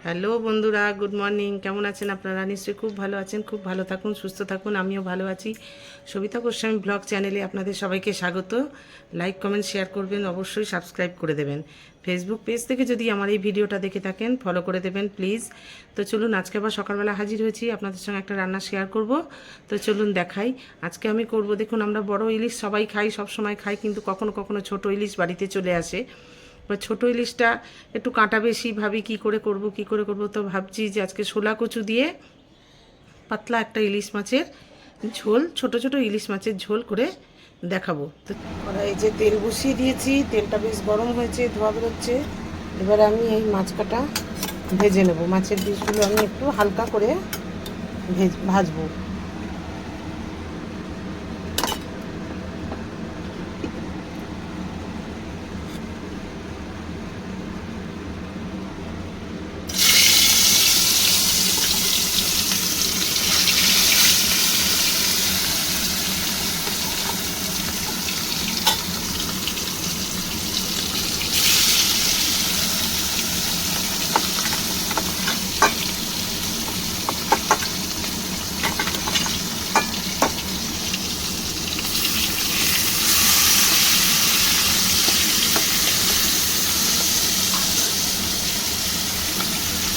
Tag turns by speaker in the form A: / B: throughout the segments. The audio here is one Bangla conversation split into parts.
A: হ্যালো বন্ধুরা, গুড মর্নিং। কেমন আছেন আপনারা? নিশ্চয়ই খুব ভালো আছেন। খুব ভালো থাকুন, সুস্থ থাকুন। আমিও ভালো আছি। সবিতা গোস্বামী ব্লগ চ্যানেলে আপনাদের সবাইকে স্বাগত। লাইক, কমেন্ট, শেয়ার করবেন, অবশ্যই সাবস্ক্রাইব করে দেবেন। ফেসবুক পেজ থেকে যদি আমার এই ভিডিওটা দেখে থাকেন, ফলো করে দেবেন প্লিজ। তো চলুন, আজকে আবার সকালবেলা হাজির হয়েছি, আপনাদের সঙ্গে একটা রান্না শেয়ার করব। তো চলুন দেখাই। আজকে আমি করব, দেখুন, আমরা বড় ইলিশ সবাই খাই, সব সময় খাই, কিন্তু কখনো কখনো ছোট ইলিশ বাড়িতে চলে আসে। বা ছোটো ইলিশটা একটু কাঁটা বেশি, ভাবি কি করে করব। তো ভাবছি যে আজকে শোলা কচু দিয়ে পাতলা একটা ইলিশ মাছের ঝোল, ছোট ছোট ইলিশ মাছের ঝোল করে দেখাবো। তো এই যে তেল বসিয়ে দিয়েছি, তেলটা বেশ গরম হয়েছে, ধোয়া বেরোচ্ছে। এবারে আমি এই মাছ কাটা ভেজে নেব। মাছের পিসগুলো আমি একটু হালকা করে ভাজবো।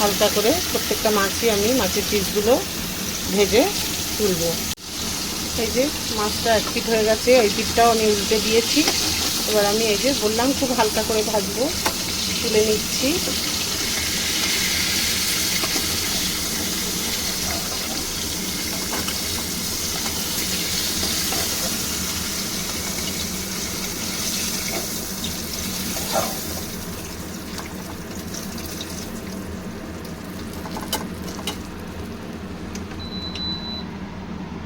A: হালকা করে প্রত্যেকটা মাছই আমি মাছের পিসগুলো ভেজে তুলব। এই যে মাছটা এক পিঠ হয়ে গেছে, ওই পিঠটাও আমি উল্টে দিয়েছি। এবার আমি এই যে বললাম খুব হালকা করে ভাজবো, তুলে নিচ্ছি।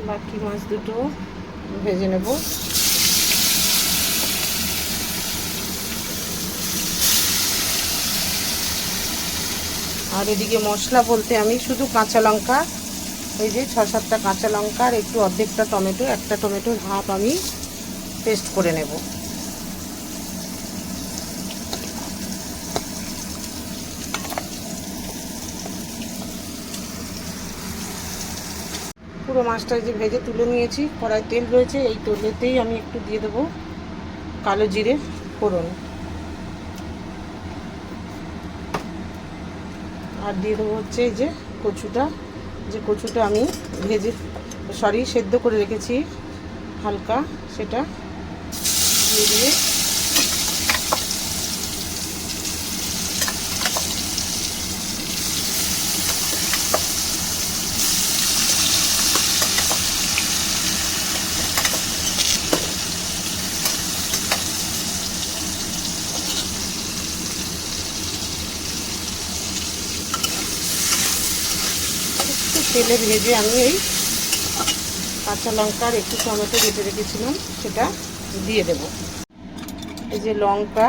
A: বাকি মাছ দুটো ভেজে নেব। আর এদিকে মশলা বলতে আমি শুধু কাঁচা লঙ্কা, এই যে 6-7টা কাঁচা লঙ্কা আর একটু অর্ধেকটা টমেটো, একটা টমেটোর হাফ আমি পেস্ট করে নেব। পুরো মাছটা যে ভেজে তুলে নিয়েছি, কড়াই তেল রয়েছে, এই তেলেতেই আমি একটু দিয়ে দেবো কালো জিরে ফোড়ন, আর দিয়ে দেবো হচ্ছে এই যে কচুটা আমি সেদ্ধ করে রেখেছি হালকা, সেটা দিয়ে দিয়ে তেলে ভেজে আমি এই কাঁচা লঙ্কা আর একটু টমেটো কেটে রেখেছিলাম সেটা দিয়ে দেব। এই যে লঙ্কা,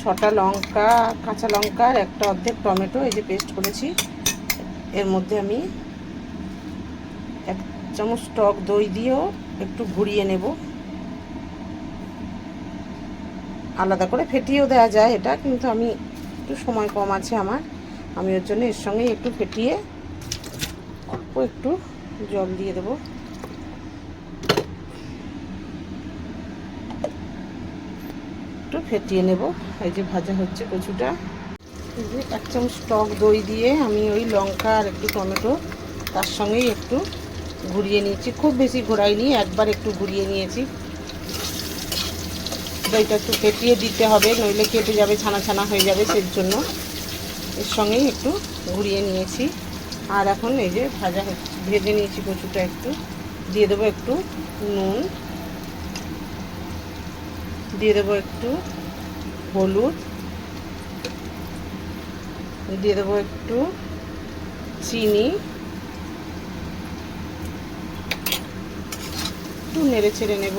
A: 6টা লঙ্কা, কাঁচা লঙ্কা আর একটা অর্ধেক টমেটো এই যে পেস্ট করেছি, এর মধ্যে আমি 1 চামচ টক দই দিয়েও একটু ঘুরিয়ে নেব। আলাদা করে ফেটিয়েও দেওয়া যায় এটা, কিন্তু আমি একটু সময় কম আছে আমার, আমি ওর জন্য এর সঙ্গে একটু ফেটিয়ে অল্প একটু জল দিয়ে দেবো। একটু ফেটিয়ে নেব। এই যে ভাজা হচ্ছে কচুটা, এই যে 1 চামচ টক দই দিয়ে আমি ওই লঙ্কা আর একটু টমেটো তার সঙ্গেই একটু ঘুরিয়ে নিয়েছি, খুব বেশি ঘোরাইনি, একবার একটু ঘুরিয়ে নিয়েছি। দইটা একটু ফেটিয়ে দিতে হবে, নইলে কেটে যাবে, ছানা ছানা হয়ে যাবে, সেই জন্য এর সঙ্গেই একটু ঘুরিয়ে নিয়েছি। আর এখন এই যে ভেজে নিয়েছি কচুটা, একটু দিয়ে দেবো একটু নুন, দিয়ে দেবো একটু হলুদ, দিয়ে দেবো একটু চিনি, একটু নেড়ে ছেড়ে নেব।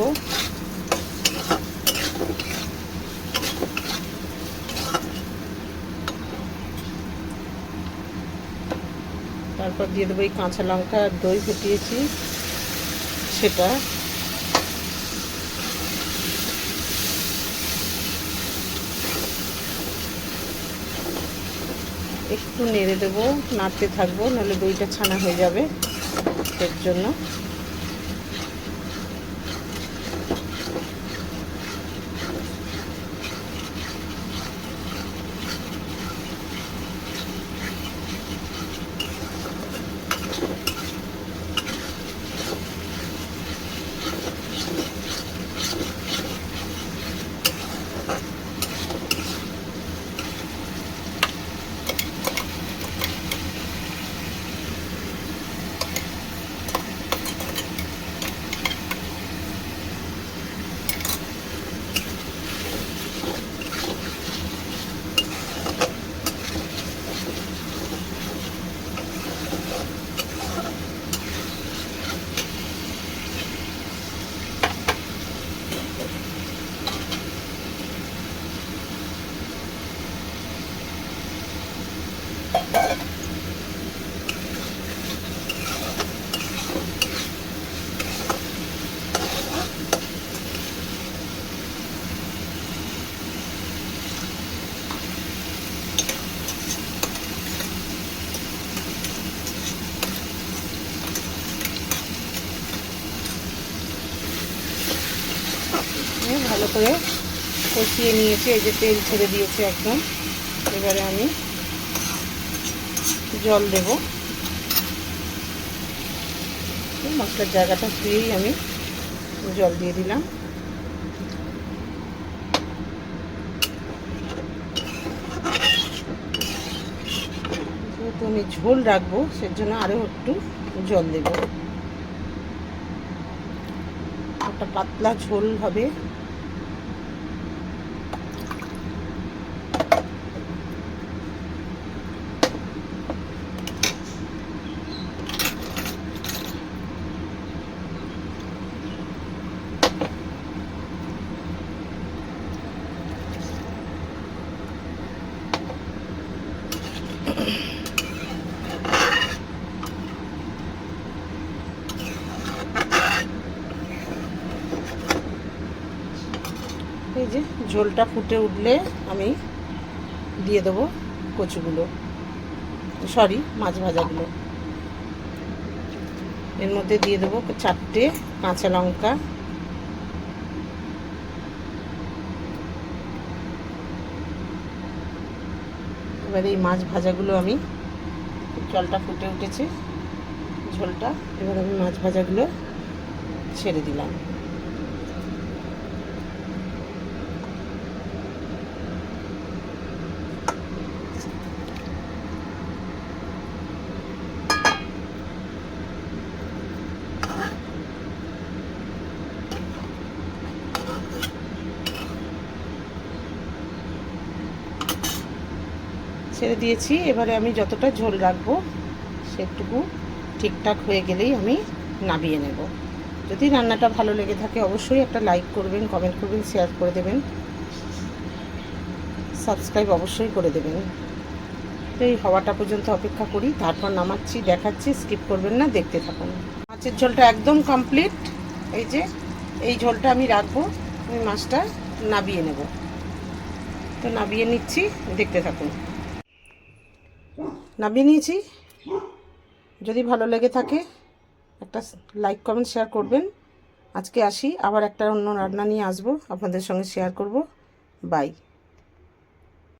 A: তারপর দিয়ে দেবো এই কাঁচা লঙ্কা আর দই ফেটিয়েছি সেটা, একটু নেড়ে দেবো, নাড়তে থাকবো, নাহলে দইটা ছানা হয়ে যাবে। এর জন্য ভালো করে কষিয়ে নিয়েছি। এই যে তেল ছেড়ে দিয়েছে একদম। এবারে আমি জল দেব। মশলার জায়গাটা ধুয়েই আমি জল দিয়ে দিলাম। যেহেতু আমি ঝোল রাখবো সেজন্য আরও একটু জল দেব। একটা পাতলা ঝোল হবে। এই যে ঝোলটা ফুটে উঠলে আমি দিয়ে দেবো কচুগুলো, সরি মাছ ভাজাগুলো। এর মধ্যে দিয়ে দেবো 4টে কাঁচা লঙ্কা, এবার এই মাছ ভাজাগুলো আমি, জলটা ফুটে উঠেছে ঝোলটা, এবার আমি মাছ ভাজাগুলো ছেড়ে দিলাম। ছেড়ে দিয়েছি। এবারে আমি যতটা ঝোল রাখবো সেটুকু ঠিকঠাক হয়ে গেলেই আমি নামিয়ে নেব। যদি রান্নাটা ভালো লেগে থাকে অবশ্যই একটা লাইক করবেন, কমেন্ট করবেন, শেয়ার করে দেবেন, সাবস্ক্রাইব অবশ্যই করে দেবেন। এই হওয়াটা পর্যন্ত অপেক্ষা করি, তারপর নামাচ্ছি, দেখাচ্ছি, স্কিপ করবেন না, দেখতে থাকুন। মাছের ঝোলটা একদম কমপ্লিট। এই যে এই ঝোলটা আমি রাখবো, আমি মাছটা নামিয়ে নেব। তো নামিয়ে নিচ্ছি, দেখতে থাকুন। নামিয়ে নিয়েছি। যদি ভালো লেগে থাকে একটা লাইক কমেন্ট শেয়ার করবেন। আজকে আসি, আবার একটা অন্য রান্না নিয়ে আসবো, আপনাদের সঙ্গে শেয়ার করব। বাই।